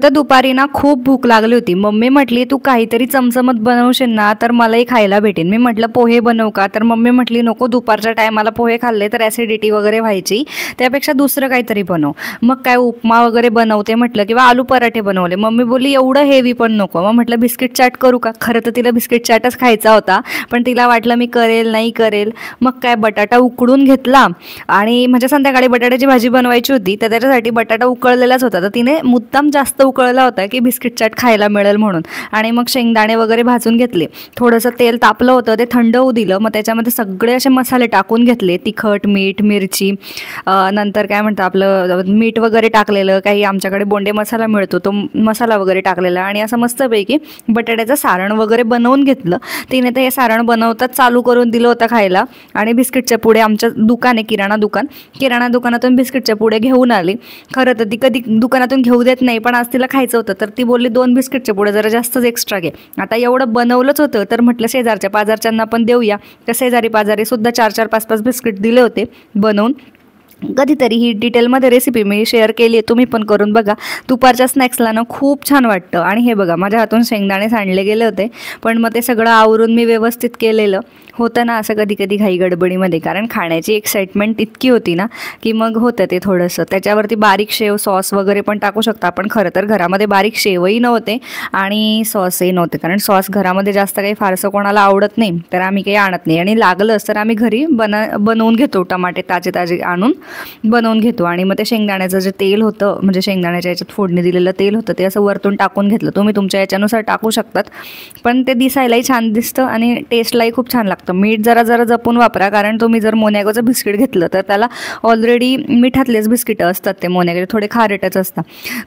तर दुपारी ना खूप भूक लागली होती. मम्मी म्हटली, "तू काहीतरी चमचमत बनवशील ना तर मलाही खायला भेटेल." मी म्हटलं, "पोहे बनवू का?" तर मम्मी म्हटली, "नको, दुपारच्या टायमाला पोहे खाल्ले तर ॲसिडिटी वगैरे व्हायची. त्यापेक्षा दुसरं काहीतरी बनव." मग काय उपमा वगैरे बनवते म्हटलं किंवा आलू पराठे बनवले. मम्मी बोलली, "एवढं हेवी पण नको." मग म्हटलं, "बिस्किट चाट करू का?" खरं तर तिला बिस्किट चाटच खायचा होता, पण तिला वाटलं मी करेल, नाही करेल. मग काय बटाटा उकडून घेतला आणि म्हणजे संध्याकाळी बटाट्याची भाजी बनवायची होती, तर त्याच्यासाठी बटाटा उकळलेलाच होता. तर तिने मुद्दाम जास्त उकळला होता की बिस्किट चाट खायला मिळेल म्हणून. आणि मग शेंगदाणे वगैरे भाजून घेतले. थोडंसं तेल तापलं होतं, ते थंड होऊ दिलं. मग त्याच्यामध्ये सगळे असे मसाले टाकून घेतले, तिखट, मीठ, मिरची, नंतर काय म्हणतं आपलं मीठ वगैरे टाकलेलं, काही आमच्याकडे बोंडे मसाला मिळतो तो मसाला वगैरे टाकलेला आणि असं मस्तपैकी बटाट्याचं सारण वगैरे बनवून घेतलं. तिने ते हे सारण बनवताच चालू करून दिलं होतं खायला. आणि बिस्किटच्या पुढे आमचं दुकान आहे, किराणा दुकानातून बिस्किटच्या पुढे घेऊन आली. खरं तर ती कधी दुकानातून घेऊ देत नाही, पण आज तिला खायचं होतं तर ती बोलली, "2 बिस्किटच्या पुढे जरा जास्तच एक्स्ट्रा घे." आता एवढं बनवलंच होतं तर म्हटलं शेजारच्या पाजारच्यांना पण देऊया. तर शेजारी पाजारी सुद्धा 4-4, 5-5 बिस्किट दिले होते बनवून. कधीतरी ही डिटेलमध्ये रेसिपी मी शेअर केली आहे, तुम्ही पण करून बघा. दुपारच्या स्नॅक्सला ना खूप छान वाटतं. आणि हे बघा, माझ्या हातून शेंगदाणे सांडले गेले होते, पण मग ते सगळं आवरून मी व्यवस्थित केलेलं होतं ना. असं कधी कधी घाई गडबडीमध्ये, कारण खाण्याची एक्साइटमेंट इतकी होती ना की मग होतं ते थोडंसं. त्याच्यावरती बारीक शेव सॉस वगैरे पण टाकू शकता. पण खरं तर घरामध्ये बारीक शेवही नव्हते आणि सॉसही नव्हते, कारण सॉस घरामध्ये जास्त काही फारसं कोणाला आवडत नाही, तर आम्ही काही आणत नाही. आणि लागलंच तर आम्ही घरी बनवून घेतो, टमाटे ताजे आणून बनवून घेतो. आणि मग ते शेंगदाण्याचं जे तेल होतं, म्हणजे शेंगदाण्याच्या याच्यात फोडणी दिलेलं तेल होतं, ते असं वरतून टाकून घेतलं. तुम्ही तुमच्या याच्यानुसार टाकू शकतात, पण ते दिसायलाही छान दिसतं आणि टेस्टलाही खूप छान लागतं. मीठ जरा जपून वापरा, कारण तुम्ही जर मोनॅकोचं बिस्किट घेतलं तर त्याला ऑलरेडी मिठातलेच बिस्किटं असतात, ते मोनॅकोचे थोडे खारटच असतात.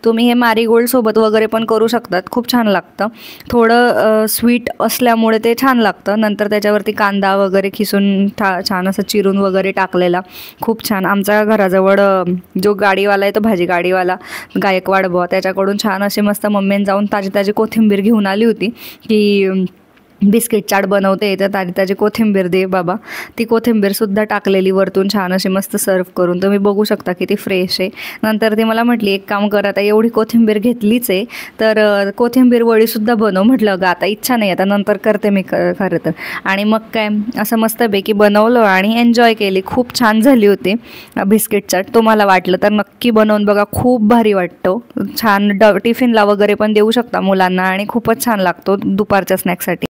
तुम्ही हे मॅरीगोल्डसोबत वगैरे पण करू शकतात, खूप छान लागतं. थोडं स्वीट असल्यामुळे ते छान लागतं. नंतर त्याच्यावरती कांदा वगैरे खिसून छान असं चिरून वगैरे टाकलेला, खूप छान. आमच्या घराजवळ जो गाडीवाला आहे, तो भाजी गाडीवाला गायकवाड बुवा, त्याच्याकडून छान अशी मस्त मम्मीने जाऊन ताजी कोथिंबीर घेऊन आली होती की बिस्किट चाट बनवते, तर ताजी कोथिंबीर दे बाबा. ती कोथिंबीरसुद्धा टाकलेली वरतून छान अशी मस्त सर्व करून. तुम्ही बघू शकता किती फ्रेश आहे. नंतर ती मला म्हटली, "एक काम कर, आता एवढी कोथिंबीर घेतलीच आहे तर कोथिंबीर वडीसुद्धा बनव." म्हटलं, "अगं आता इच्छा नाही, आता नंतर करते मी खरं तर." आणि मग काय असं मस्तपैकी बनवलं आणि एन्जॉय केली. खूप छान झाली होती बिस्किट चाट. तुम्हाला वाटलं तर नक्की बनवून बघा, खूप भारी वाटतो. छान टिफिनला वगैरे पण देऊ शकता मुलांना आणि खूपच छान लागतो दुपारच्या स्नॅक्ससाठी.